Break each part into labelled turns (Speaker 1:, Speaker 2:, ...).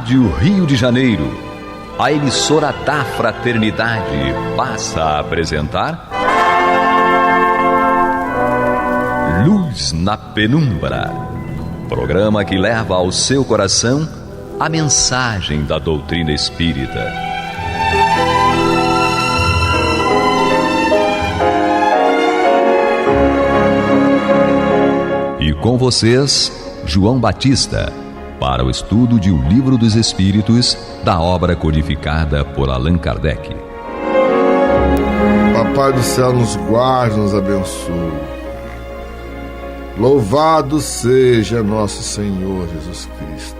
Speaker 1: Rádio Rio de Janeiro, a emissora da Fraternidade, passa a apresentar Luz na Penumbra, programa que leva ao seu coração a mensagem da doutrina espírita. E com vocês, João Batista, para o estudo de O Livro dos Espíritos, da obra codificada por Allan Kardec.
Speaker 2: Papai do céu nos guarde, nos abençoe. Louvado seja nosso Senhor Jesus Cristo.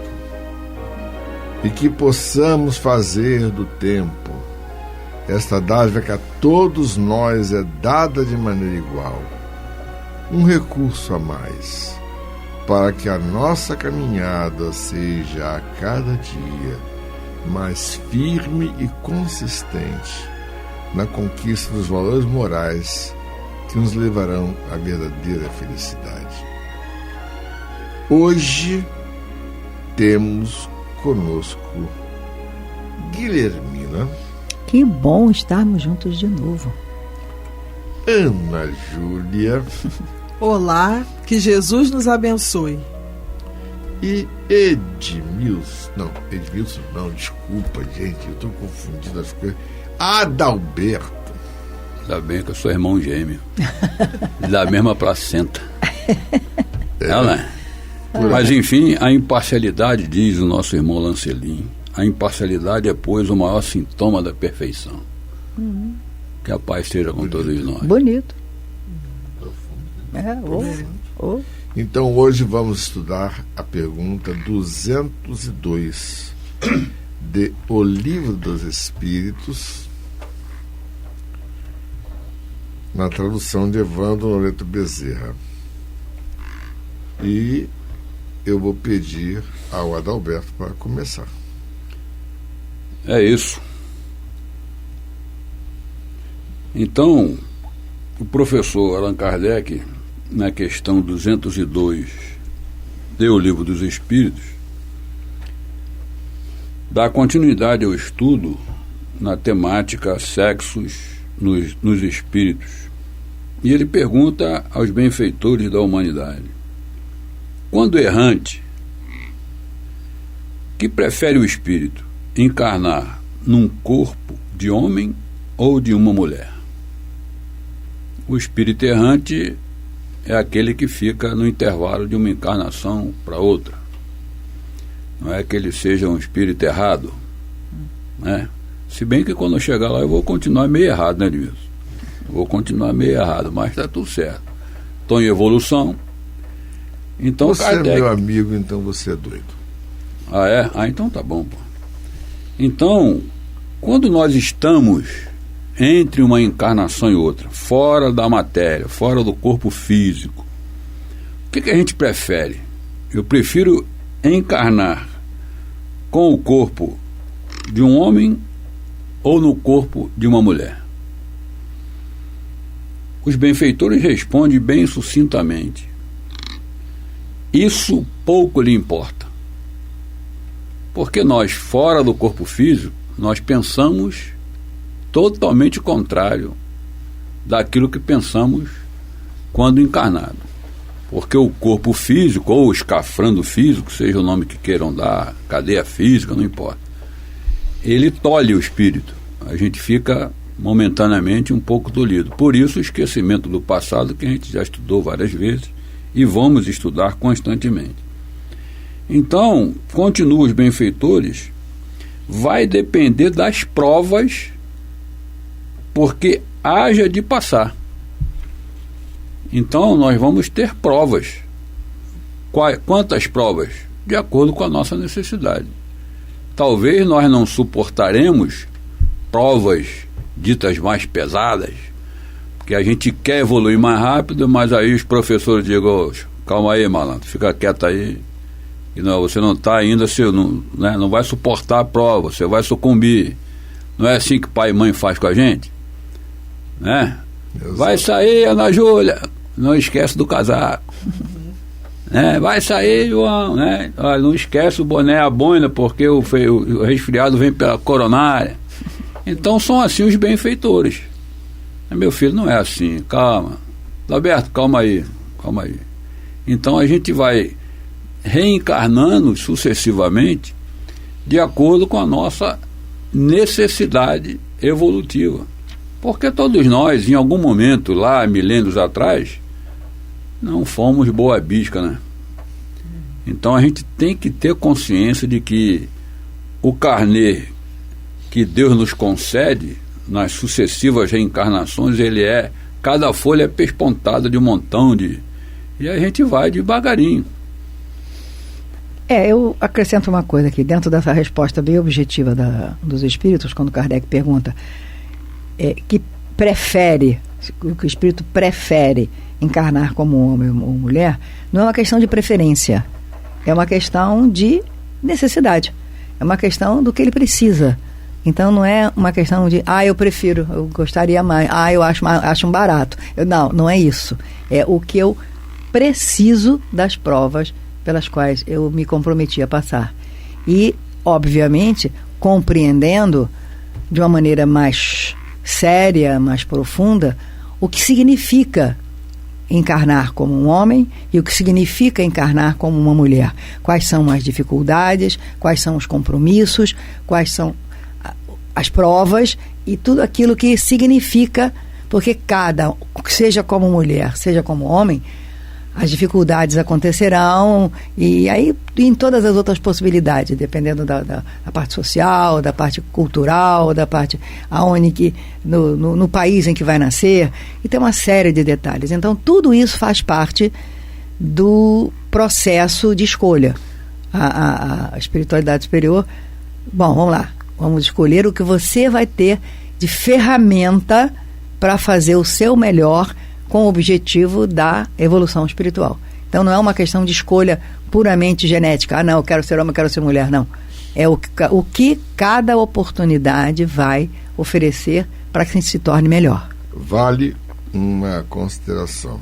Speaker 2: E que possamos fazer do tempo esta dádiva que a todos nós é dada de maneira igual, um recurso a mais, para que a nossa caminhada seja a cada dia mais firme e consistente na conquista dos valores morais que nos levarão à verdadeira felicidade. Hoje temos conosco Guilhermina.
Speaker 3: Que bom estarmos juntos de novo.
Speaker 2: Ana Júlia.
Speaker 4: Olá, que Jesus nos abençoe.
Speaker 2: E Edmilson, desculpa, gente, eu estou confundindo as coisas. Adalberto.
Speaker 5: Ainda bem que eu sou irmão gêmeo, da mesma placenta. Mas enfim, a imparcialidade, diz o nosso irmão Lancelin, a imparcialidade é, pois, o maior sintoma da perfeição. Que a paz esteja com todos nós.
Speaker 3: Bonito.
Speaker 2: Então hoje vamos estudar a pergunta 202 de O Livro dos Espíritos, na tradução de Evandro Noleto Bezerra. E eu vou pedir ao Adalberto para começar.
Speaker 5: É isso. Então, o professor Allan Kardec, na questão 202 de O Livro dos Espíritos, dá continuidade ao estudo na temática sexos nos espíritos. E ele pergunta aos benfeitores da humanidade: quando errante, que prefere o espírito, encarnar num corpo de homem ou de uma mulher? O espírito errante é aquele que fica no intervalo de uma encarnação para outra. Não é que ele seja um espírito errado, né? Se bem que quando eu chegar lá eu vou continuar meio errado, né, Edmilson? Vou continuar meio errado, mas está tudo certo. Estou em evolução. Então,
Speaker 2: você
Speaker 5: Kardec...
Speaker 2: é meu amigo, então você é doido.
Speaker 5: Ah, é? Ah, então tá bom, pô. Então, quando nós estamos entre uma encarnação e outra, fora da matéria, fora do corpo físico, o que a gente prefere? Eu prefiro encarnar com o corpo de um homem ou no corpo de uma mulher? Os benfeitores respondem bem sucintamente: isso pouco lhe importa. Porque nós, fora do corpo físico, nós pensamos totalmente contrário daquilo que pensamos quando encarnado. Porque o corpo físico, ou o escafrando físico, seja o nome que queiram dar, cadeia física, não importa, ele tolhe o espírito. A gente fica momentaneamente um pouco tolhido. Por isso o esquecimento do passado, que a gente já estudou várias vezes e vamos estudar constantemente. Então, continuam os benfeitores, vai depender das provas, porque haja de passar. Então nós vamos ter provas. Quantas provas? De acordo com a nossa necessidade. Talvez nós não suportaremos provas ditas mais pesadas, porque a gente quer evoluir mais rápido, mas aí os professores digam: calma aí, malandro, fica quieto aí, e não, você não está ainda, não vai suportar a prova, você vai sucumbir. Não é assim que pai e mãe faz com a gente, né? Vai sair, Ana Júlia, não esquece do casaco. né? Vai sair, João, né? Não esquece o boné, a boina, porque o resfriado vem pela coronária. Então são assim os benfeitores. Meu filho, não é assim, calma. Alberto, calma aí. Então a gente vai reencarnando sucessivamente de acordo com a nossa necessidade evolutiva. Porque todos nós, em algum momento, lá, milênios atrás, não fomos boa bisca, né? Então a gente tem que ter consciência de que o carnê que Deus nos concede nas sucessivas reencarnações, cada folha é pespontada de um montão de... E a gente vai devagarinho.
Speaker 3: Eu acrescento uma coisa aqui, dentro dessa resposta bem objetiva dos espíritos, quando Kardec pergunta que o espírito prefere encarnar como homem ou mulher, não é uma questão de preferência, é uma questão de necessidade, é uma questão do que ele precisa. Então não é uma questão de, eu prefiro, eu gostaria mais, eu acho um barato. Não é isso. É o que eu preciso das provas pelas quais eu me comprometi a passar. E, obviamente, compreendendo de uma maneira mais séria, mais profunda, o que significa encarnar como um homem e o que significa encarnar como uma mulher. Quais são as dificuldades, quais são os compromissos, quais são as provas e tudo aquilo que significa, porque seja como mulher, seja como homem, as dificuldades acontecerão, e aí em todas as outras possibilidades, dependendo da parte social, da parte cultural, da parte no país em que vai nascer, e tem uma série de detalhes. Então tudo isso faz parte do processo de escolha. A espiritualidade superior, vamos lá, vamos escolher o que você vai ter de ferramenta para fazer o seu melhor com o objetivo da evolução espiritual. Então não é uma questão de escolha puramente genética. Eu quero ser homem, eu quero ser mulher. Não. É o que cada oportunidade vai oferecer para que se torne melhor.
Speaker 2: Vale uma consideração.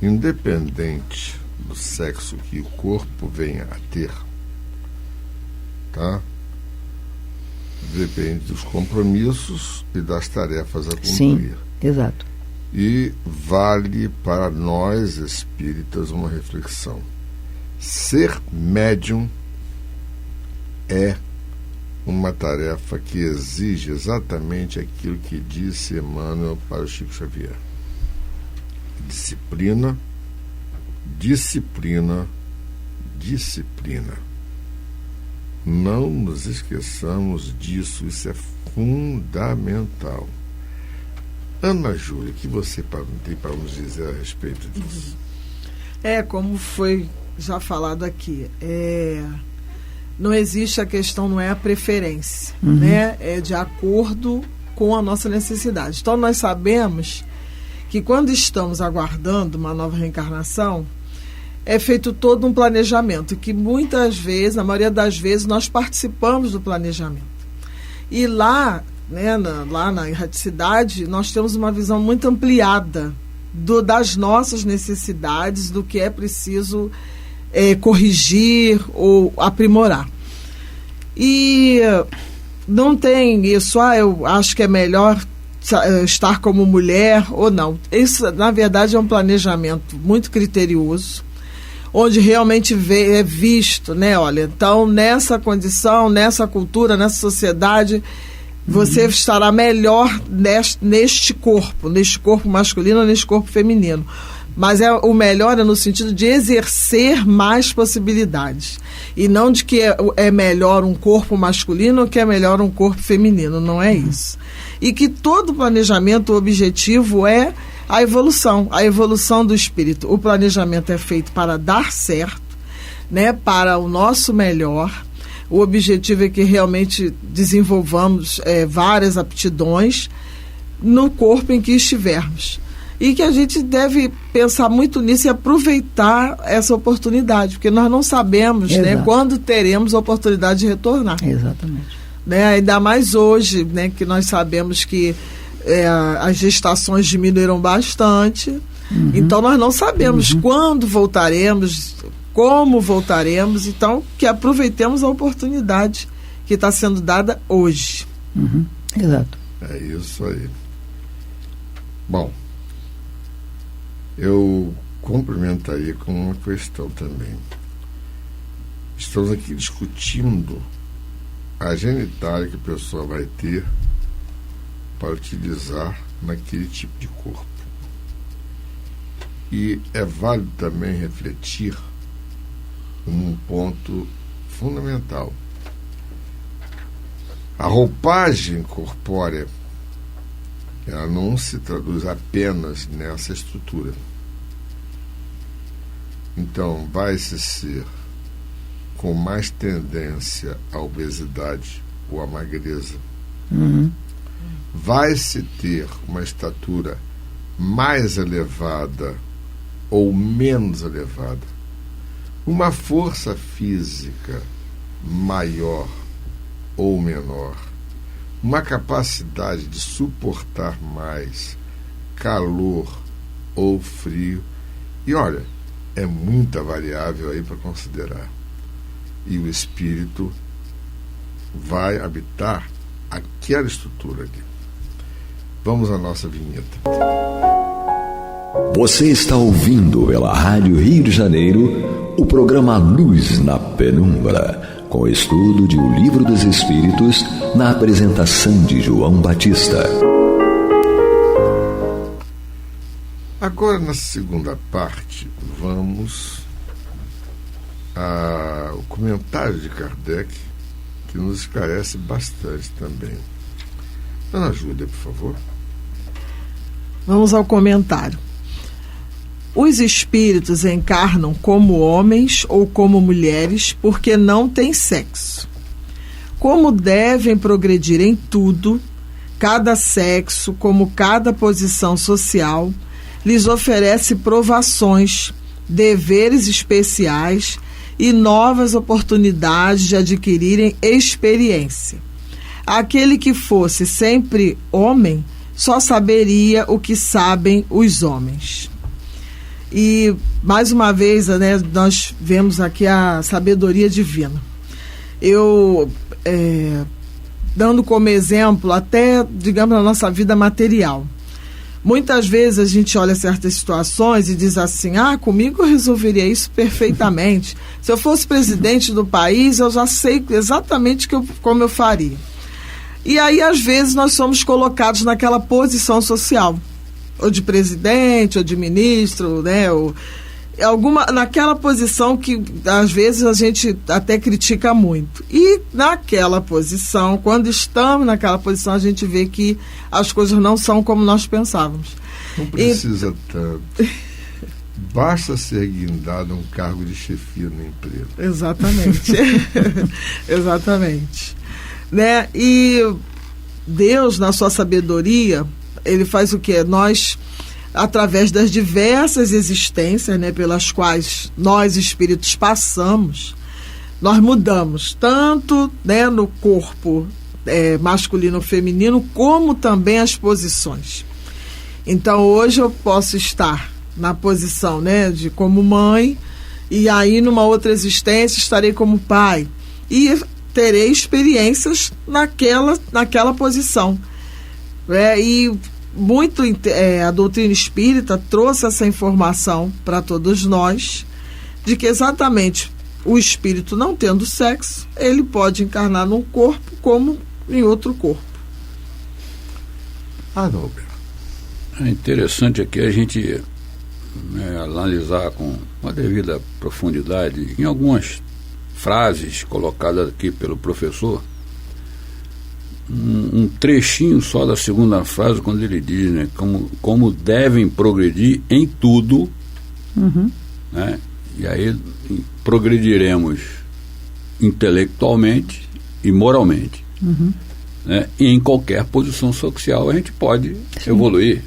Speaker 2: Independente do sexo que o corpo venha a ter, tá? Depende dos compromissos e das tarefas a cumprir.
Speaker 3: Sim, exato.
Speaker 2: E vale para nós espíritas uma reflexão. Ser médium é uma tarefa que exige exatamente aquilo que disse Emmanuel para o Chico Xavier: disciplina, disciplina, disciplina. Não nos esqueçamos disso, isso é fundamental. Ana Júlia, o que você tem para nos dizer a respeito disso?
Speaker 4: Como foi já falado aqui, não existe a questão, não é a preferência, né? É de acordo com a nossa necessidade. Então nós sabemos que quando estamos aguardando uma nova reencarnação, é feito todo um planejamento, que muitas vezes, na maioria das vezes, nós participamos do planejamento. E lá, lá na erraticidade, nós temos uma visão muito ampliada das nossas necessidades, do que é preciso corrigir ou aprimorar. E não tem isso, eu acho que é melhor estar como mulher ou não. Isso, na verdade, é um planejamento muito criterioso, onde realmente é visto, olha, então nessa condição, nessa cultura, nessa sociedade, você estará melhor neste corpo masculino ou neste corpo feminino. Mas o melhor é no sentido de exercer mais possibilidades. E não de que é melhor um corpo masculino ou que é melhor um corpo feminino. Não é isso. E que todo planejamento, o objetivo é a evolução do espírito. O planejamento é feito para dar certo, para o nosso melhor. O objetivo é que realmente desenvolvamos várias aptidões no corpo em que estivermos. E que a gente deve pensar muito nisso e aproveitar essa oportunidade, porque nós não sabemos quando teremos a oportunidade de retornar.
Speaker 3: Exatamente.
Speaker 4: Ainda mais hoje, que nós sabemos que as gestações diminuíram bastante, Então nós não sabemos quando voltaremos, como voltaremos, então que aproveitemos a oportunidade que está sendo dada hoje.
Speaker 3: Exato.
Speaker 2: É isso aí. Bom, eu complementaria com uma questão também. Estamos aqui discutindo a genitália que a pessoa vai ter para utilizar naquele tipo de corpo. E é válido também refletir num ponto fundamental. A roupagem corpórea, ela não se traduz apenas nessa estrutura. Então, vai-se ser com mais tendência à obesidade ou à magreza. Vai-se ter uma estatura mais elevada ou menos elevada, uma força física maior ou menor, uma capacidade de suportar mais calor ou frio. E olha, é muita variável aí para considerar. E o espírito vai habitar aquela estrutura ali. Vamos à nossa vinheta.
Speaker 1: Você está ouvindo pela Rádio Rio de Janeiro o programa Luz na Penumbra, com estudo de O Livro dos Espíritos, na apresentação de João Batista.
Speaker 2: Agora, na segunda parte, vamos ao comentário de Kardec, que nos esclarece bastante também. Dona Júlia, por favor.
Speaker 4: Vamos ao comentário. Os espíritos encarnam como homens ou como mulheres porque não têm sexo. Como devem progredir em tudo, cada sexo, como cada posição social, lhes oferece provações, deveres especiais e novas oportunidades de adquirirem experiência. Aquele que fosse sempre homem só saberia o que sabem os homens. E, mais uma vez, né, nós vemos aqui a sabedoria divina. Eu, dando como exemplo, até, digamos, na nossa vida material. Muitas vezes a gente olha certas situações e diz assim, comigo eu resolveria isso perfeitamente. Se eu fosse presidente do país, eu já sei exatamente como eu faria. E aí, às vezes, nós somos colocados naquela posição social, ou de presidente, ou de ministro, né? Ou naquela posição que, às vezes, a gente até critica muito. E naquela posição, quando estamos naquela posição, a gente vê que as coisas não são como nós pensávamos.
Speaker 2: Não precisa tanto. Basta ser guindado a um cargo de chefia na empresa.
Speaker 4: Exatamente. Exatamente. Né? E Deus, na sua sabedoria, ele faz o quê? Nós, através das diversas existências, né, pelas quais nós, espíritos, passamos, nós mudamos, tanto, né, no corpo masculino ou feminino, como também as posições. Então, hoje eu posso estar na posição, né, de como mãe, e aí, numa outra existência, estarei como pai. E terei experiências naquela posição. E muito a doutrina espírita trouxe essa informação para todos nós, de que exatamente o espírito, não tendo sexo, ele pode encarnar num corpo como em outro corpo.
Speaker 2: Nobre.
Speaker 5: É interessante aqui a gente analisar com uma devida profundidade em algumas frases colocadas aqui pelo professor, um trechinho só da segunda frase, quando ele diz, né, como devem progredir em tudo, né, e aí progrediremos intelectualmente e moralmente, né, e em qualquer posição social a gente pode evoluir.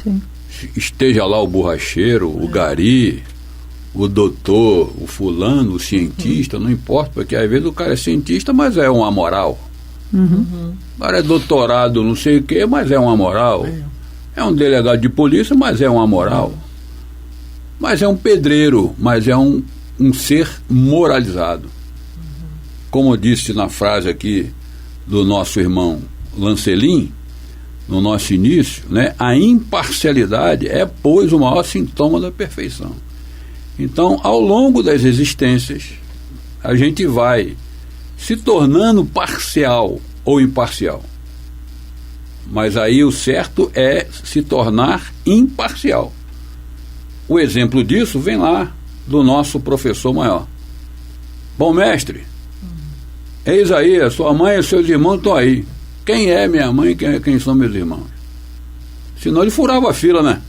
Speaker 3: Sim.
Speaker 5: Esteja lá o borracheiro, o gari, o doutor, o fulano, o cientista, não importa, porque às vezes o cara é cientista, mas é um amoral. O cara é doutorado, não sei o quê, mas é um amoral. É um delegado de polícia, mas é um amoral. mas é um pedreiro, mas é um ser moralizado. Como eu disse na frase aqui do nosso irmão Lancelin, no nosso início, né, a imparcialidade é, pois, o maior sintoma da perfeição. Então, ao longo das existências, a gente vai se tornando parcial ou imparcial. Mas aí o certo é se tornar imparcial. O exemplo disso vem lá do nosso professor maior. Bom, mestre, eis aí, a sua mãe e seus irmãos estão aí. Quem é minha mãe e quem são meus irmãos? Senão ele furava a fila, né?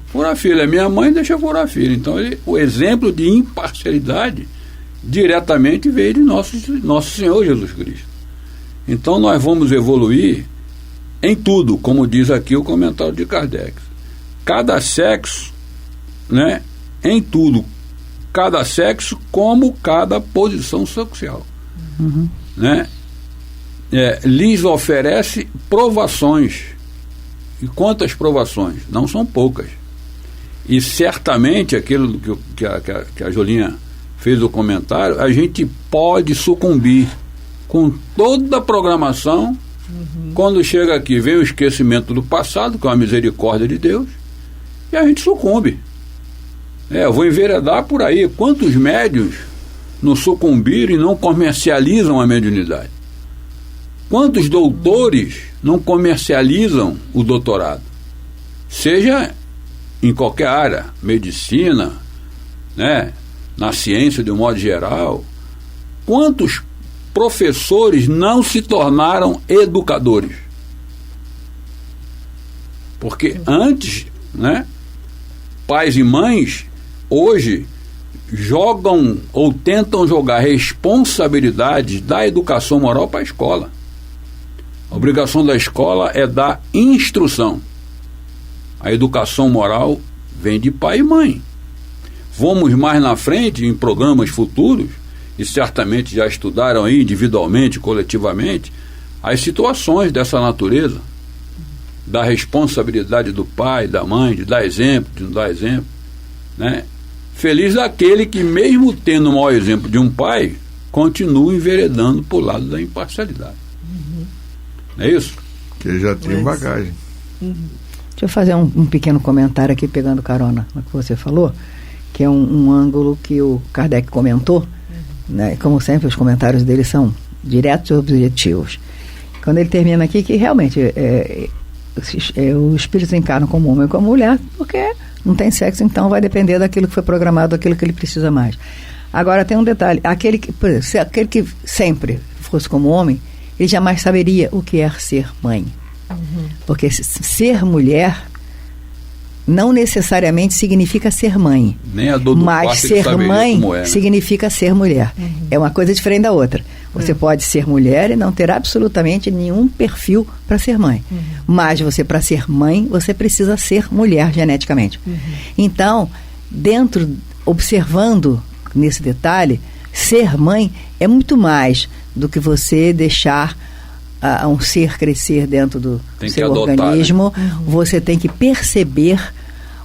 Speaker 5: Furar a fila, é minha mãe, deixa eu furar a fila. Então o exemplo de imparcialidade diretamente veio de nosso Senhor Jesus Cristo. Então nós vamos evoluir em tudo, como diz aqui o comentário de Kardec. Cada sexo, né, em tudo, cada sexo como cada posição social, né, lhes oferece provações. E quantas provações? Não são poucas. E certamente aquilo que a Jolinha fez o comentário, a gente pode sucumbir com toda a programação. Quando chega aqui, vem o esquecimento do passado, que é a misericórdia de Deus, e a gente sucumbe. Eu vou enveredar por aí. Quantos médiuns não sucumbiram e não comercializam a mediunidade? Quantos doutores não comercializam o doutorado? Seja em qualquer área, medicina, né, na ciência de um modo geral. Quantos professores não se tornaram educadores? Porque antes, né, pais e mães hoje jogam ou tentam jogar responsabilidades da educação moral para a escola. A obrigação da escola é dar instrução. A educação moral vem de pai e mãe. Vamos mais na frente, em programas futuros, e certamente já estudaram aí individualmente, coletivamente, as situações dessa natureza, da responsabilidade do pai, da mãe, de dar exemplo, de não dar exemplo, né? Feliz daquele que, mesmo tendo o maior exemplo de um pai, continua enveredando para o lado da imparcialidade. Não é isso?
Speaker 2: Que já tem bagagem.
Speaker 3: Deixa eu fazer um pequeno comentário aqui, pegando carona no que você falou, que é um ângulo que o Kardec comentou, né? Como sempre, os comentários dele são diretos e objetivos. Quando ele termina aqui, que realmente os espíritos encarnam como homem e como mulher, porque não tem sexo, então vai depender daquilo que foi programado, daquilo que ele precisa mais. Agora tem um detalhe, aquele que sempre fosse como homem, ele jamais saberia o que é ser mãe. Porque ser mulher não necessariamente significa ser mãe.
Speaker 5: Nem a dor do
Speaker 3: mas ser mãe significa ser mulher. É uma coisa diferente da outra. Você pode ser mulher e não ter absolutamente nenhum perfil para ser mãe. Mas você, para ser mãe, você precisa ser mulher geneticamente. Então, observando nesse detalhe, ser mãe é muito mais do que você deixar um ser crescer dentro do seu organismo, né? Você tem que perceber,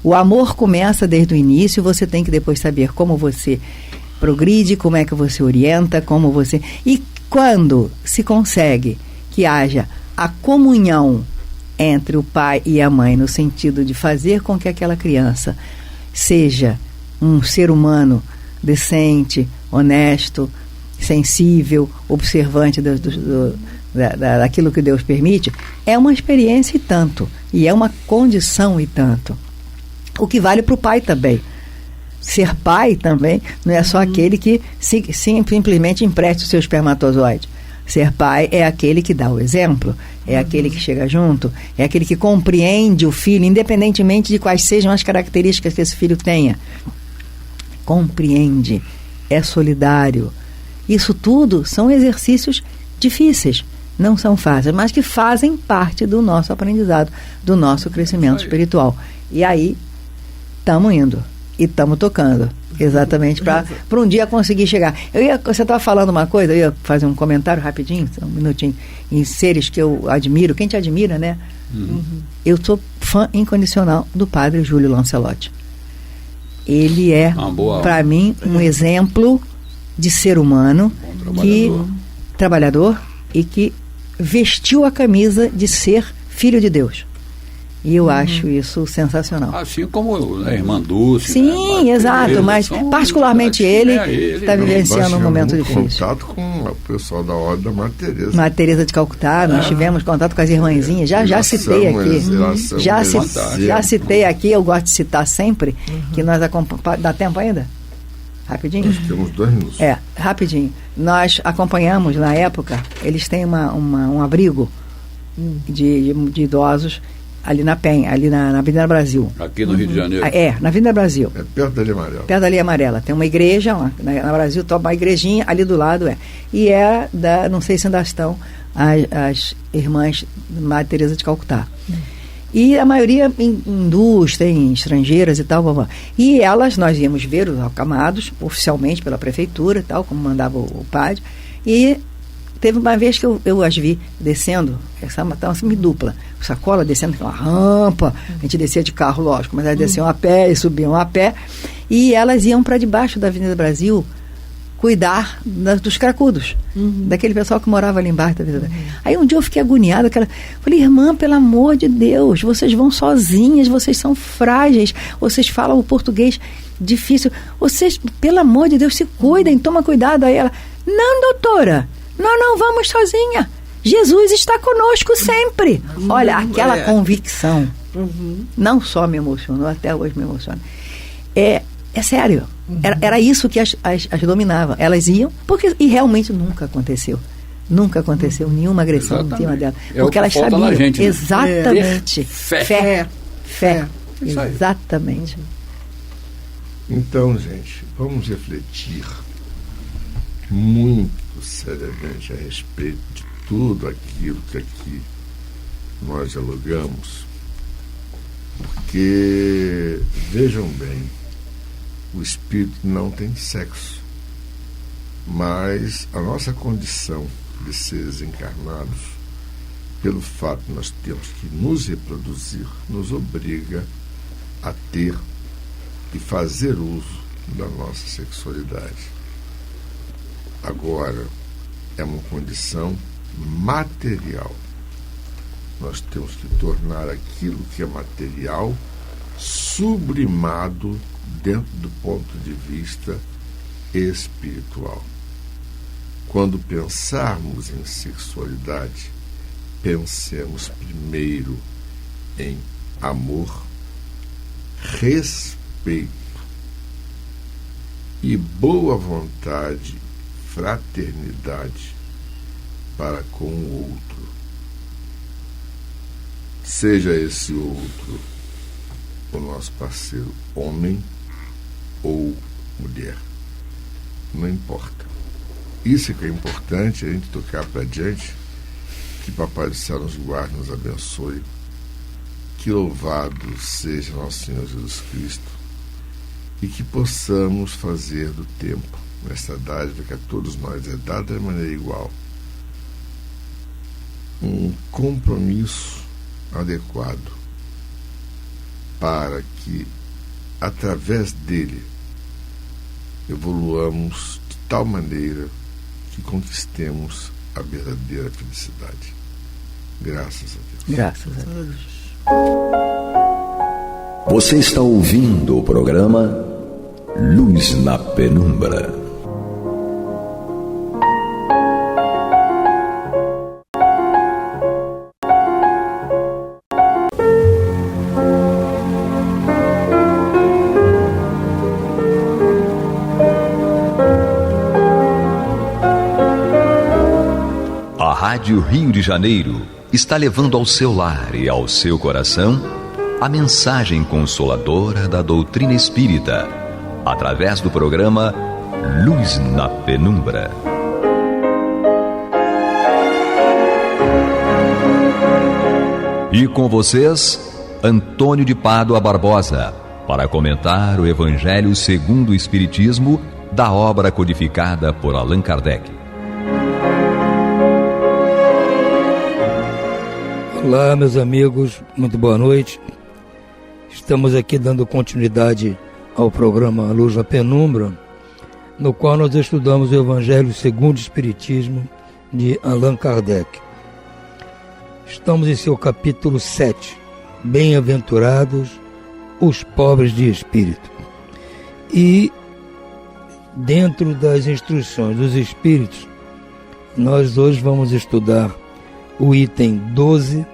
Speaker 3: o amor começa desde o início, você tem que depois saber como você progride, como é que você orienta, como você... E quando se consegue que haja a comunhão entre o pai e a mãe, no sentido de fazer com que aquela criança seja um ser humano decente, honesto, sensível, observante daquilo que Deus permite, é uma experiência e tanto, e é uma condição e tanto. O que vale para o pai também. Ser pai também não é só aquele que simplesmente empresta o seu espermatozoide. Ser pai é aquele que dá o exemplo, é aquele que chega junto, é aquele que compreende o filho, independentemente de quais sejam as características que esse filho tenha. Compreende, é solidário. Isso tudo são exercícios difíceis, não são fáceis, mas que fazem parte do nosso aprendizado, do nosso crescimento espiritual. E aí, estamos indo e estamos tocando, exatamente para um dia conseguir chegar. Você estava falando uma coisa, eu ia fazer um comentário rapidinho, um minutinho, em seres que eu admiro. Quem te admira, né? Eu sou fã incondicional do padre Júlio Lancelotti. ele é, para mim, um exemplo de ser humano, trabalhador, e que vestiu a camisa de ser filho de Deus. E eu acho isso sensacional.
Speaker 5: Assim como a irmã Dulce.
Speaker 3: Sim, né? Exato, mas particularmente ele está vivenciando um momento difícil.
Speaker 2: Contato com o pessoal da Ordem da Madre Teresa.
Speaker 3: Madre Teresa de Calcutá, nós tivemos contato com as irmãzinhas, já citei aqui. Já citei aqui, eu gosto de citar sempre, que nós acompanhamos. Dá tempo ainda? Rapidinho?
Speaker 2: Nós temos 2 minutos.
Speaker 3: Rapidinho. Nós acompanhamos, na época, eles têm um abrigo de idosos ali na Penha, ali na Avenida Brasil.
Speaker 5: Aqui no Rio de Janeiro.
Speaker 3: Na Avenida Brasil.
Speaker 2: É perto da Linha Amarela.
Speaker 3: Perto da Linha Amarela. Tem uma igreja na Brasil, uma igrejinha ali do lado. E não sei se ainda estão, as irmãs Madre Teresa de Calcutá. E a maioria em indústria, em estrangeiras e tal. E nós íamos ver os acamados, oficialmente pela prefeitura e tal, como mandava o padre. E teve uma vez que eu as vi descendo, essa estava semi-dupla, sacola descendo uma rampa, a gente descia de carro, lógico, mas elas desciam a pé e subiam a pé, e elas iam para debaixo da Avenida Brasil cuidar dos cracudos, daquele pessoal que morava ali embaixo da Avenida Brasil. Aí um dia eu fiquei agoniada, falei, irmã, pelo amor de Deus, vocês vão sozinhas, vocês são frágeis, vocês falam o português difícil, vocês, pelo amor de Deus, se cuidem, toma cuidado. Aí ela, não, doutora, nós não vamos sozinha. Jesus está conosco sempre. Olha, aquela convicção não só me emocionou, até hoje me emociona. É sério. Era isso que as dominava. Elas iam, e realmente nunca aconteceu. Nunca aconteceu nenhuma agressão em cima dela. Porque elas sabiam.
Speaker 5: Gente,
Speaker 3: exatamente.
Speaker 5: Fé.
Speaker 3: Exatamente.
Speaker 2: Então, gente, vamos refletir muito seriamente a respeito de tudo aquilo que aqui nós dialogamos, porque, vejam bem, o espírito não tem sexo, mas a nossa condição de seres encarnados, pelo fato de nós termos que nos reproduzir, nos obriga a ter e fazer uso da nossa sexualidade. Agora, é uma condição material. Nós temos que tornar aquilo que é material sublimado dentro do ponto de vista espiritual. Quando pensarmos em sexualidade, pensemos primeiro em amor, respeito e boa vontade, fraternidade para com o outro. Seja esse outro o nosso parceiro homem ou mulher. Não importa. Isso é que é importante, a gente tocar para diante. Que Papai do Céu nos guarde, nos abençoe. Que louvado seja nosso Senhor Jesus Cristo. E que possamos fazer do tempo, nesta dádiva que a todos nós é dada de maneira igual, um compromisso adequado para que, através dele, evoluamos de tal maneira que conquistemos a verdadeira felicidade. Graças a Deus.
Speaker 3: Graças a Deus.
Speaker 1: Você está ouvindo o programa Luz na Penumbra. A Rádio Rio de Janeiro está levando ao seu lar e ao seu coração a mensagem consoladora da doutrina espírita, através do programa Luz na Penumbra. E com vocês, Antônio de Pádua Barbosa, para comentar o Evangelho segundo o Espiritismo, da obra codificada por Allan Kardec.
Speaker 6: Olá, meus amigos, muito boa noite. Estamos aqui dando continuidade ao programa Luz na Penumbra, no qual nós estudamos o Evangelho segundo o Espiritismo de Allan Kardec. Estamos em seu capítulo 7, Bem-aventurados os pobres de espírito. E dentro das instruções dos espíritos, nós hoje vamos estudar o item 12,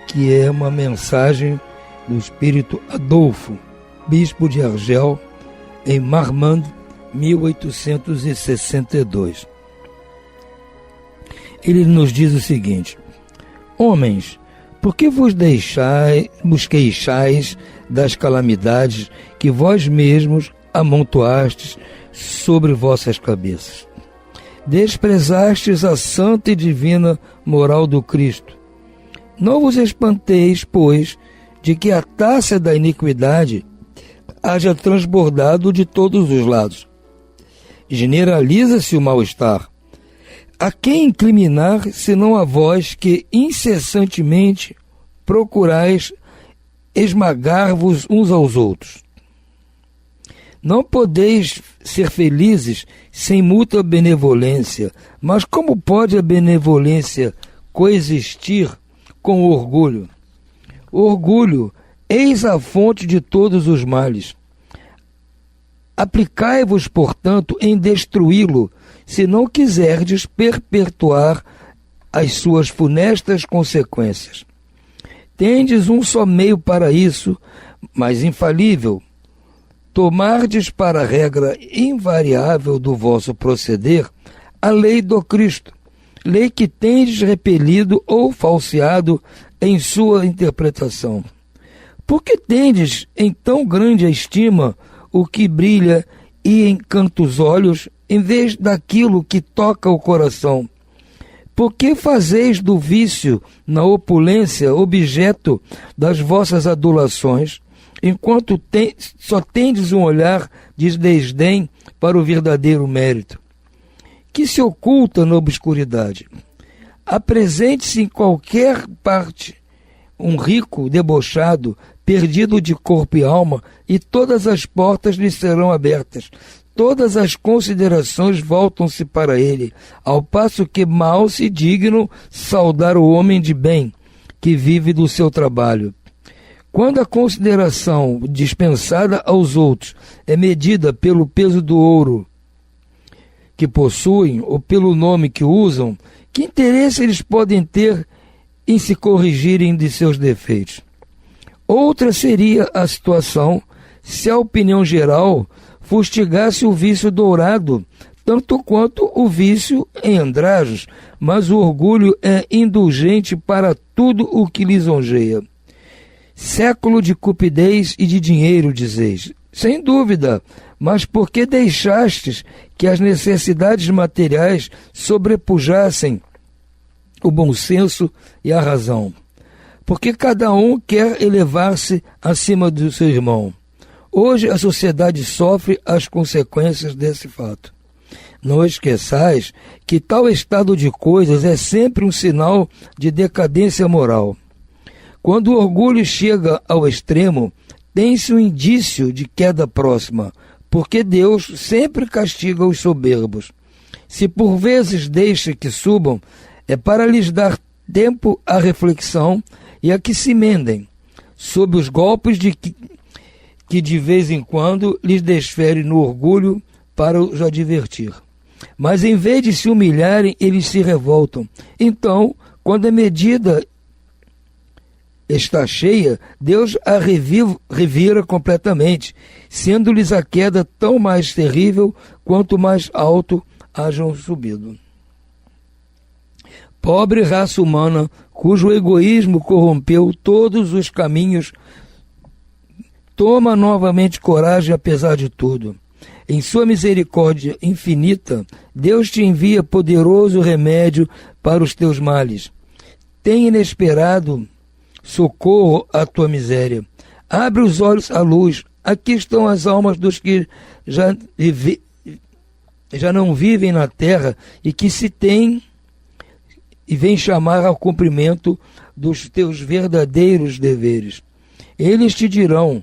Speaker 6: que é uma mensagem do espírito Adolfo, bispo de Argel, em Marmande, 1862. Ele nos diz o seguinte: homens, por que vos queixais das calamidades que vós mesmos amontoastes sobre vossas cabeças? Desprezastes a santa e divina moral do Cristo. Não vos espanteis, pois, de que a taça da iniquidade haja transbordado de todos os lados. Generaliza-se o mal-estar. A quem incriminar, senão a vós que incessantemente procurais esmagar-vos uns aos outros? Não podeis ser felizes sem mútua benevolência, mas como pode a benevolência coexistir com o orgulho? Orgulho, eis a fonte de todos os males. Aplicai-vos, portanto, em destruí-lo, se não quiserdes perpetuar as suas funestas consequências. Tendes um só meio para isso, mas infalível: tomardes para regra invariável do vosso proceder a lei do Cristo, lei que tendes repelido ou falseado em sua interpretação. Por que tendes em tão grande estima o que brilha e encanta os olhos, em vez daquilo que toca o coração? Por que fazeis do vício na opulência objeto das vossas adulações, enquanto só tendes um olhar de desdém para o verdadeiro mérito, que se oculta na obscuridade? Apresente-se em qualquer parte um rico debochado, perdido de corpo e alma, e todas as portas lhe serão abertas. Todas as considerações voltam-se para ele, ao passo que mal se dignam saudar o homem de bem, que vive do seu trabalho. Quando a consideração dispensada aos outros é medida pelo peso do ouro que possuem ou pelo nome que usam, que interesse eles podem ter em se corrigirem de seus defeitos? Outra seria a situação se a opinião geral fustigasse o vício dourado, tanto quanto o vício em andrajos, mas o orgulho é indulgente para tudo o que lisonjeia. Século de cupidez e de dinheiro, dizeis. Sem dúvida, mas por que deixastes que as necessidades materiais sobrepujassem o bom senso e a razão? Porque cada um quer elevar-se acima do seu irmão. Hoje a sociedade sofre as consequências desse fato. Não esqueçais que tal estado de coisas é sempre um sinal de decadência moral. Quando o orgulho chega ao extremo, tem-se um indício de queda próxima, porque Deus sempre castiga os soberbos. Se por vezes deixa que subam, é para lhes dar tempo à reflexão e a que se mendem, sob os golpes que de vez em quando lhes desfere no orgulho para os advertir. Mas em vez de se humilharem, eles se revoltam. Então, quando a medida está cheia, Deus a revira completamente, sendo-lhes a queda tão mais terrível quanto mais alto hajam subido. Pobre raça humana, cujo egoísmo corrompeu todos os caminhos, toma novamente coragem apesar de tudo. Em sua misericórdia infinita, Deus te envia poderoso remédio para os teus males. Tem inesperado socorro à tua miséria. Abre os olhos à luz. Aqui estão as almas dos que já não vivem na terra e que se têm e vêm chamar ao cumprimento dos teus verdadeiros deveres. Eles te dirão: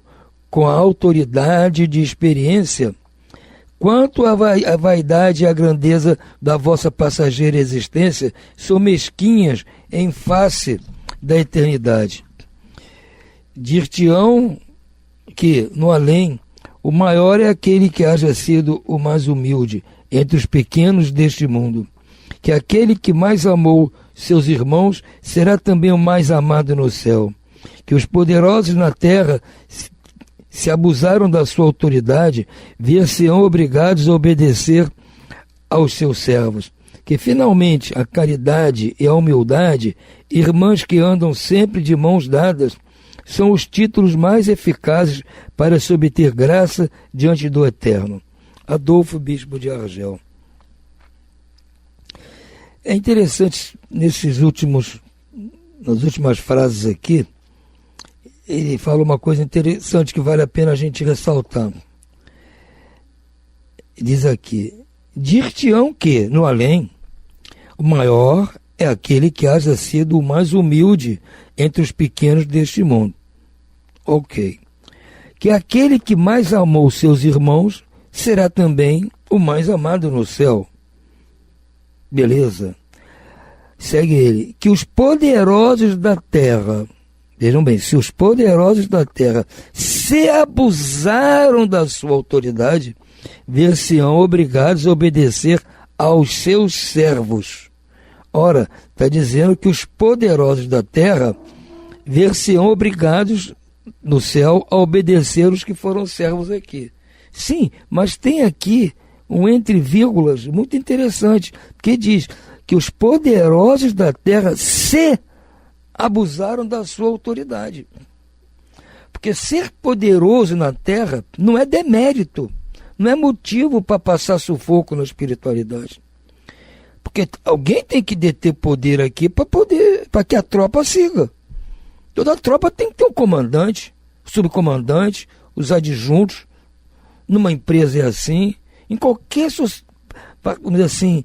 Speaker 6: com a autoridade de experiência, quanto a vaidade e a grandeza da vossa passageira existência são mesquinhas em face da eternidade. Dir-te-ão que, no além, o maior é aquele que haja sido o mais humilde entre os pequenos deste mundo, que aquele que mais amou seus irmãos será também o mais amado no céu, que os poderosos na terra se abusaram da sua autoridade, ver-se-ão obrigados a obedecer aos seus servos, que finalmente a caridade e a humildade, irmãs que andam sempre de mãos dadas, são os títulos mais eficazes para se obter graça diante do Eterno. Adolfo, bispo de Argel. É interessante, nas últimas frases aqui, ele fala uma coisa interessante que vale a pena a gente ressaltar. Diz aqui: dir-te-ão que, no além, o maior é aquele que haja sido o mais humilde entre os pequenos deste mundo. Ok. Que aquele que mais amou seus irmãos será também o mais amado no céu. Beleza. Segue ele. Que os poderosos da terra, vejam bem, se os poderosos da terra se abusaram da sua autoridade, ver-se-ão obrigados a obedecer aos seus servos. Ora, está dizendo que os poderosos da terra ver-se-ão obrigados no céu a obedecer os que foram servos aqui. Sim, mas tem aqui um entre vírgulas muito interessante, porque diz que os poderosos da terra se abusaram da sua autoridade. Porque ser poderoso na terra não é demérito, não é motivo para passar sufoco na espiritualidade. Porque alguém tem que deter poder aqui para que a tropa siga. Toda tropa tem que ter um comandante, subcomandante, os adjuntos. Numa empresa é assim, em qualquer vamos dizer assim,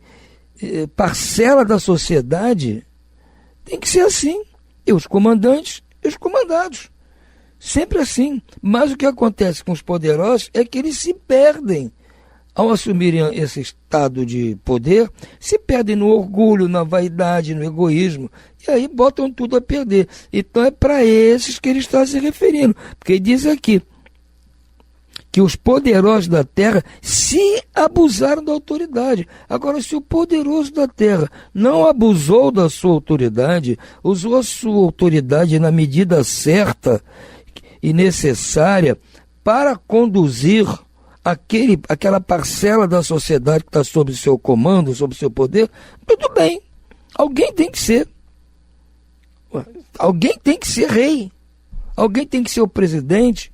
Speaker 6: parcela da sociedade tem que ser assim. E os comandantes e os comandados. Sempre assim. Mas o que acontece com os poderosos é que eles se perdem. Ao assumirem esse estado de poder, se perdem no orgulho, na vaidade, no egoísmo, e aí botam tudo a perder. Então é para esses que ele está se referindo, porque ele diz aqui que os poderosos da terra se abusaram da autoridade. Agora, se o poderoso da terra não abusou da sua autoridade, usou a sua autoridade na medida certa e necessária para conduzir aquela parcela da sociedade que está sob seu comando, sob seu poder, tudo bem. Alguém tem que ser. Alguém tem que ser rei. Alguém tem que ser o presidente.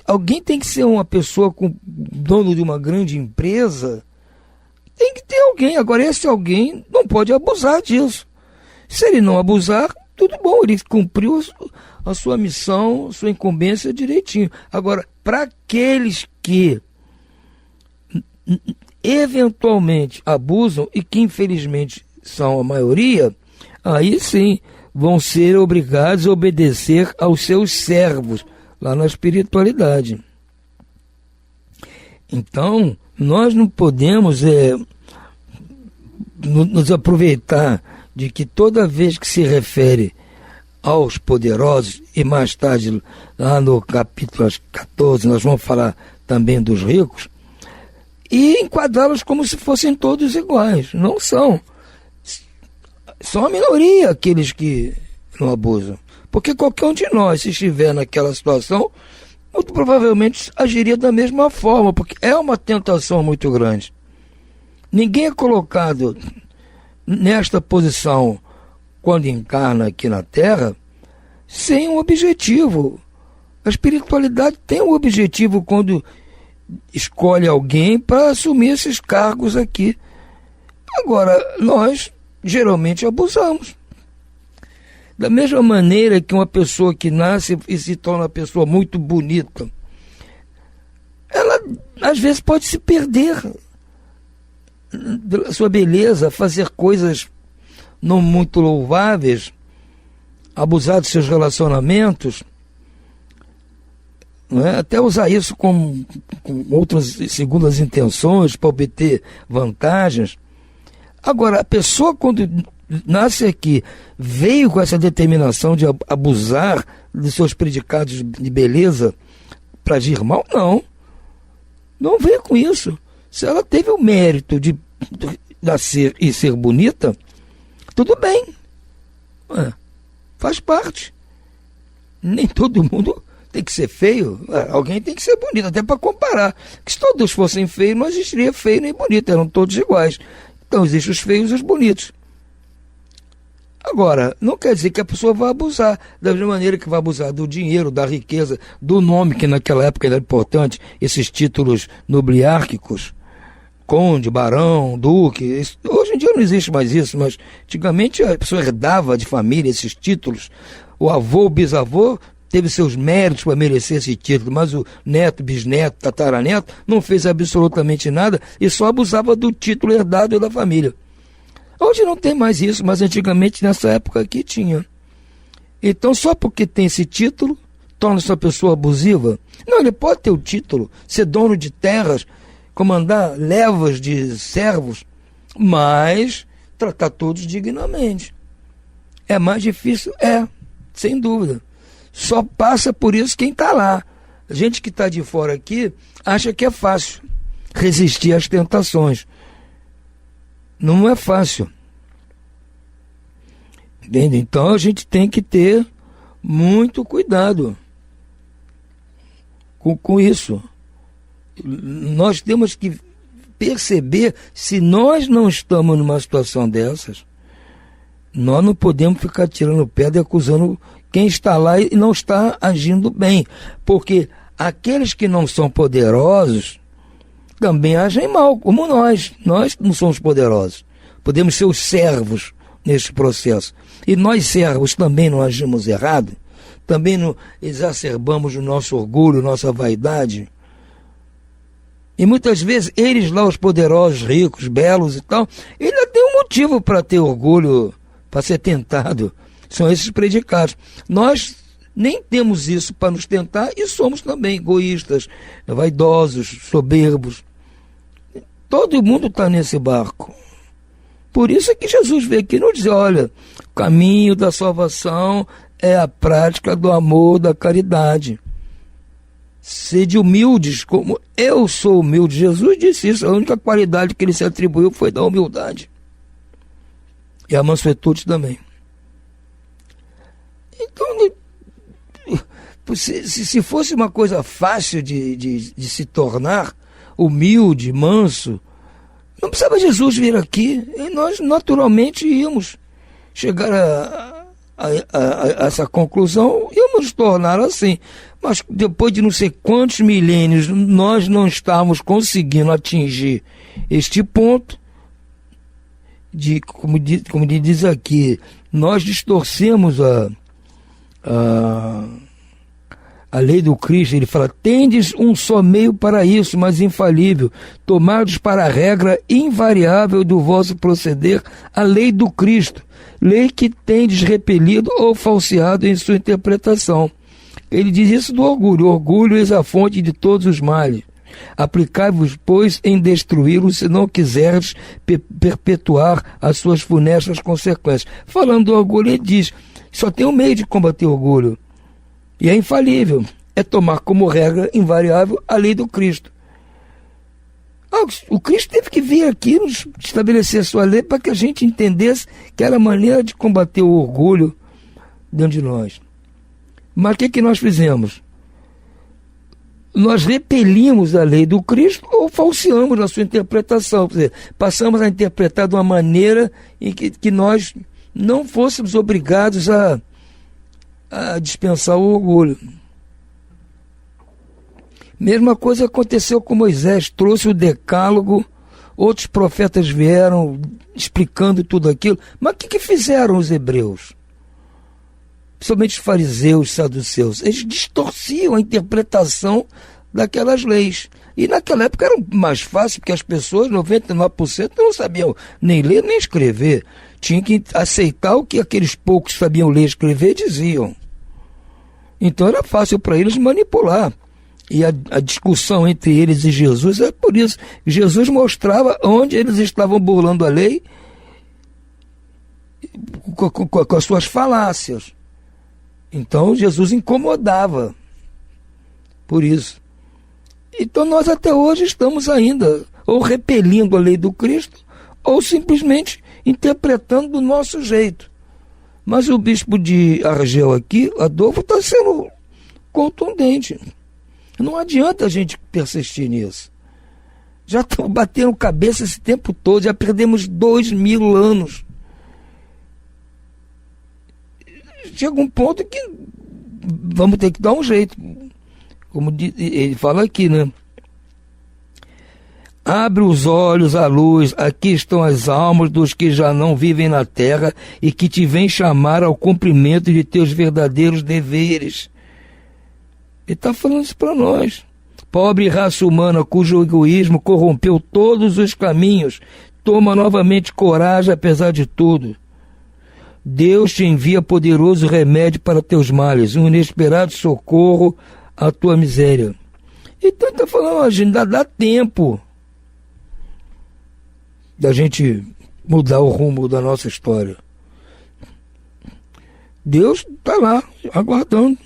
Speaker 6: Alguém tem que ser uma pessoa dono de uma grande empresa. Tem que ter alguém. Agora, esse alguém não pode abusar disso. Se ele não abusar, tudo bom, ele cumpriu a sua missão, a sua incumbência direitinho. Agora, para aqueles que eventualmente abusam e que infelizmente são a maioria, aí sim vão ser obrigados a obedecer aos seus servos, lá na espiritualidade. Então, nós não podemos nos aproveitar de que toda vez que se refere aos poderosos, e mais tarde, lá no capítulo 14, nós vamos falar também dos ricos, e enquadrá-los como se fossem todos iguais. Não são. São a minoria aqueles que não abusam. Porque qualquer um de nós, se estiver naquela situação, muito provavelmente agiria da mesma forma, porque é uma tentação muito grande. Ninguém é colocado nesta posição quando encarna aqui na Terra sem um objetivo. A espiritualidade tem um objetivo quando escolhe alguém para assumir esses cargos aqui. Agora, nós geralmente abusamos. Da mesma maneira que uma pessoa que nasce e se torna uma pessoa muito bonita, ela às vezes pode se perder da sua beleza, fazer coisas não muito louváveis, abusar dos seus relacionamentos, não é? Até usar isso com outras segundas intenções para obter vantagens. Agora, a pessoa quando nasce aqui, veio com essa determinação de abusar dos seus predicados de beleza para agir mal? Não veio com isso. Se ela teve o mérito de nascer e ser bonita, tudo bem. Faz parte. Nem todo mundo tem que ser feio. Alguém tem que ser bonito, até para comparar. Porque se todos fossem feios, não existiria feio nem bonito, eram todos iguais. Então existem os feios e os bonitos. Agora, não quer dizer que a pessoa vai abusar, da mesma maneira que vai abusar do dinheiro, da riqueza, do nome, que naquela época era importante, esses títulos nobiliárquicos, conde, barão, duque. Hoje em dia não existe mais isso, mas antigamente a pessoa herdava de família esses títulos. O avô, o bisavô teve seus méritos para merecer esse título, mas o neto, bisneto, tataraneto não fez absolutamente nada e só abusava do título herdado da família. Hoje não tem mais isso, mas antigamente nessa época aqui tinha. Então só porque tem esse título, torna-se uma pessoa abusiva? Não, ele pode ter o título, ser dono de terras, comandar levas de servos, mas tratar todos dignamente. É mais difícil? Sem dúvida. Só passa por isso quem está lá. A gente que está de fora aqui acha que é fácil resistir às tentações. Não é fácil. Entende? Então a gente tem que ter muito cuidado com isso. Nós temos que perceber, se nós não estamos numa situação dessas, nós não podemos ficar tirando pedra e acusando quem está lá e não está agindo bem. Porque aqueles que não são poderosos também agem mal, como nós. Nós não somos poderosos. Podemos ser os servos nesse processo. E nós, servos, também não agimos errado? Também não exacerbamos o nosso orgulho, nossa vaidade? E muitas vezes, eles lá, os poderosos, ricos, belos e tal, ainda tem um motivo para ter orgulho, para ser tentado. São esses predicados. Nós nem temos isso para nos tentar e somos também egoístas, vaidosos, soberbos. Todo mundo está nesse barco. Por isso é que Jesus veio aqui nos dizer, olha, o caminho da salvação é a prática do amor, da caridade. Sede humildes, como eu sou humilde. Jesus disse isso, a única qualidade que ele se atribuiu foi da humildade. E a mansuetude também. Então, se fosse uma coisa fácil de se tornar humilde, manso, não precisava Jesus vir aqui, e nós naturalmente íamos chegar a essa conclusão, íamos nos tornar assim. Mas depois de não sei quantos milênios, nós não estávamos conseguindo atingir este ponto de, como diz aqui, nós distorcemos a lei do Cristo. Ele fala, tendes um só meio para isso, mas infalível, tomados para a regra invariável do vosso proceder, a lei do Cristo, lei que tendes repelido ou falseado em sua interpretação. Ele diz isso do orgulho. O orgulho é a fonte de todos os males. Aplicai-vos, pois, em destruí-lo, se não quiserdes perpetuar as suas funestas consequências. Falando do orgulho, ele diz, só tem um meio de combater o orgulho, e é infalível, é tomar como regra invariável a lei do Cristo. O Cristo teve que vir aqui nos estabelecer a sua lei para que a gente entendesse que era a maneira de combater o orgulho dentro de nós. Mas o que nós fizemos? Nós repelimos a lei do Cristo ou falseamos a sua interpretação. Quer dizer, passamos a interpretar de uma maneira em que nós não fôssemos obrigados a dispensar o orgulho. Mesma coisa aconteceu com Moisés, trouxe o decálogo, outros profetas vieram explicando tudo aquilo, mas o que fizeram os hebreus? Principalmente os fariseus, saduceus, eles distorciam a interpretação daquelas leis. E naquela época era mais fácil, porque as pessoas, 99%, não sabiam nem ler nem escrever. Tinham que aceitar o que aqueles poucos que sabiam ler e escrever diziam. Então era fácil para eles manipular. e a discussão entre eles e Jesus é por isso. Jesus mostrava onde eles estavam burlando a lei com as suas falácias. Então Jesus incomodava por isso. Então nós até hoje estamos ainda ou repelindo a lei do Cristo ou simplesmente interpretando do nosso jeito. Mas o bispo de Argel aqui, Adolfo, está sendo contundente. Não adianta a gente persistir nisso. Já estamos batendo cabeça esse tempo todo, já perdemos 2000 anos. Chega um ponto que vamos ter que dar um jeito. Como ele fala aqui, né? Abre os olhos à luz, aqui estão as almas dos que já não vivem na terra e que te vêm chamar ao cumprimento de teus verdadeiros deveres. Ele está falando isso para nós. Pobre raça humana cujo egoísmo corrompeu todos os caminhos, toma novamente coragem apesar de tudo. Deus te envia poderoso remédio para teus males, um inesperado socorro à tua miséria. Então está falando, a gente dá tempo da gente mudar o rumo da nossa história. Deus está lá, aguardando.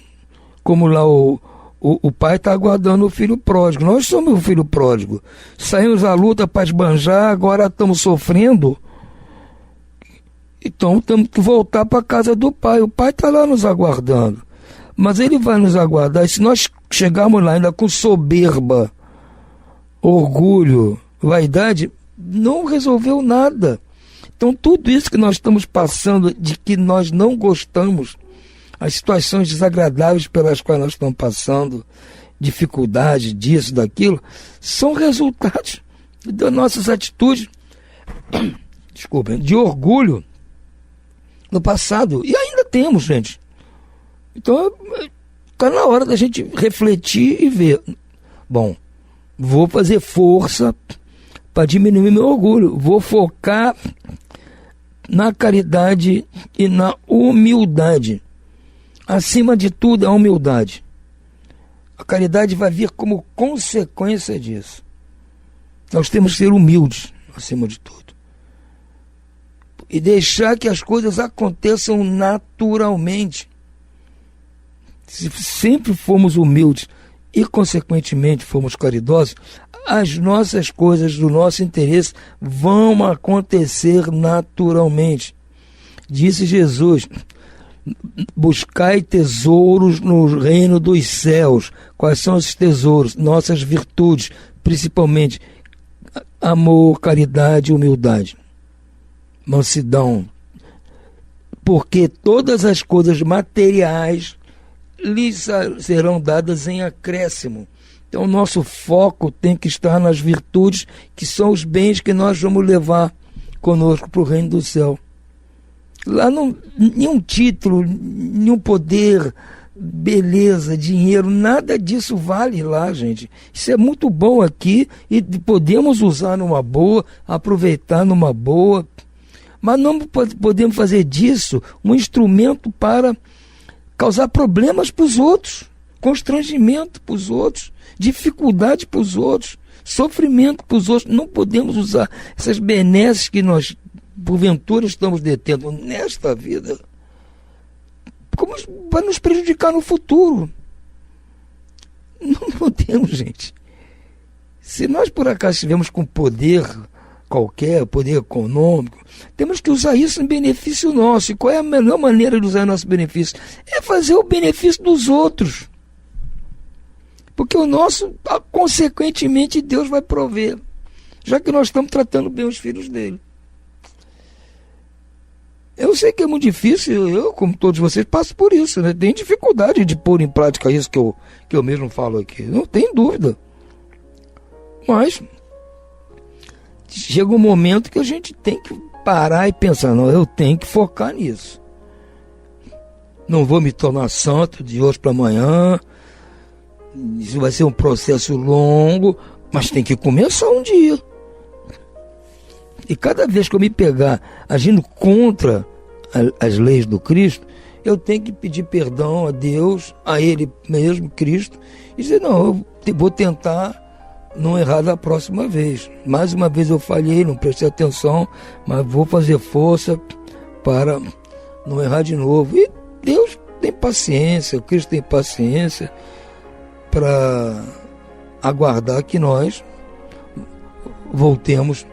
Speaker 6: Como lá o pai está aguardando o filho pródigo. Nós somos o filho pródigo. Saímos à luta para esbanjar, agora estamos sofrendo. Então temos que voltar para a casa do pai. O pai está lá nos aguardando. Mas ele vai nos aguardar. E se nós chegarmos lá ainda com soberba, orgulho, vaidade, não resolveu nada. Então tudo isso que nós estamos passando, de que nós não gostamos, as situações desagradáveis pelas quais nós estamos passando, dificuldade disso, daquilo, são resultados das nossas atitudes, desculpem, de orgulho no passado. E ainda temos, gente. Então está na hora da gente refletir e ver. Bom, vou fazer força para diminuir meu orgulho. Vou focar na caridade e na humildade. Acima de tudo, a humildade. A caridade vai vir como consequência disso. Nós temos que ser humildes, acima de tudo. E deixar que as coisas aconteçam naturalmente. Se sempre formos humildes e, consequentemente, formos caridosos, as nossas coisas do nosso interesse vão acontecer naturalmente. Disse Jesus: buscai tesouros no reino dos céus. Quais são esses tesouros? Nossas virtudes, principalmente amor, caridade, humildade, mansidão. Porque todas as coisas materiais lhes serão dadas em acréscimo. Então o nosso foco tem que estar nas virtudes, que são os bens que nós vamos levar conosco para o reino do céu. Lá não, nenhum título, nenhum poder, beleza, dinheiro, nada disso vale lá, gente. Isso é muito bom aqui e podemos usar numa boa, aproveitar numa boa, mas não podemos fazer disso um instrumento para causar problemas para os outros, constrangimento para os outros, dificuldade para os outros, sofrimento para os outros. Não podemos usar essas benesses que nós porventura estamos detendo nesta vida como vai nos prejudicar no futuro. Não podemos, gente. Se nós por acaso estivermos com poder qualquer, poder econômico, temos que usar isso em benefício nosso. E qual é a melhor maneira de usar nosso benefício? É fazer o benefício dos outros. Porque o nosso, consequentemente, Deus vai prover, já que nós estamos tratando bem os filhos dele. Eu sei que é muito difícil, eu, como todos vocês, passo por isso, né? Tem dificuldade de pôr em prática isso que eu mesmo falo aqui, não tem dúvida. Mas chega um momento que a gente tem que parar e pensar, não, eu tenho que focar nisso. Não vou me tornar santo de hoje para amanhã, isso vai ser um processo longo, mas tem que começar um dia. E cada vez que eu me pegar agindo contra as leis do Cristo, eu tenho que pedir perdão a Deus, a Ele mesmo, Cristo, e dizer, não, eu vou tentar não errar da próxima vez. Mais uma vez eu falhei, não prestei atenção, mas vou fazer força para não errar de novo. E Deus tem paciência, o Cristo tem paciência para aguardar que nós voltemos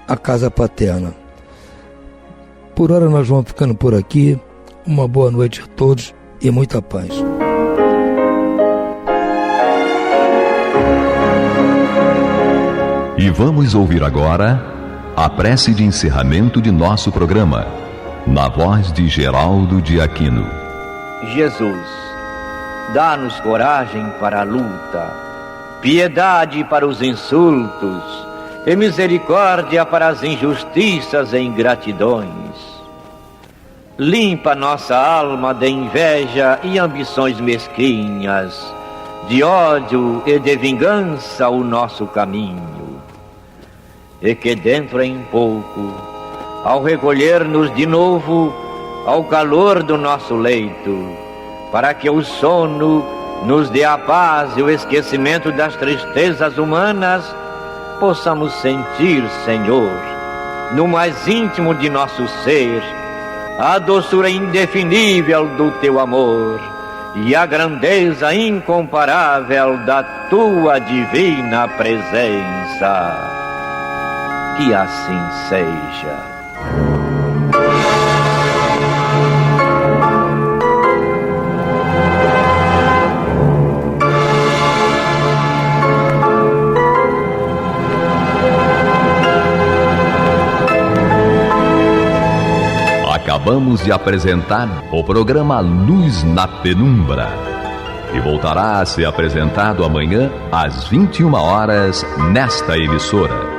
Speaker 6: à casa paterna. Por hora nós vamos ficando por aqui. Uma boa noite a todos e muita paz.
Speaker 1: E vamos ouvir agora a prece de encerramento de nosso programa, na voz de Geraldo de Aquino.
Speaker 7: Jesus, dá-nos coragem para a luta, piedade para os insultos e misericórdia para as injustiças e ingratidões. Limpa nossa alma de inveja e ambições mesquinhas, de ódio e de vingança o nosso caminho. E que dentro em pouco, ao recolher-nos de novo ao calor do nosso leito, para que o sono nos dê a paz e o esquecimento das tristezas humanas, possamos sentir, Senhor, no mais íntimo de nosso ser, a doçura indefinível do Teu amor e a grandeza incomparável da Tua divina presença. Que assim seja.
Speaker 1: Acabamos de apresentar o programa Luz na Penumbra, que voltará a ser apresentado amanhã às 21 horas nesta emissora.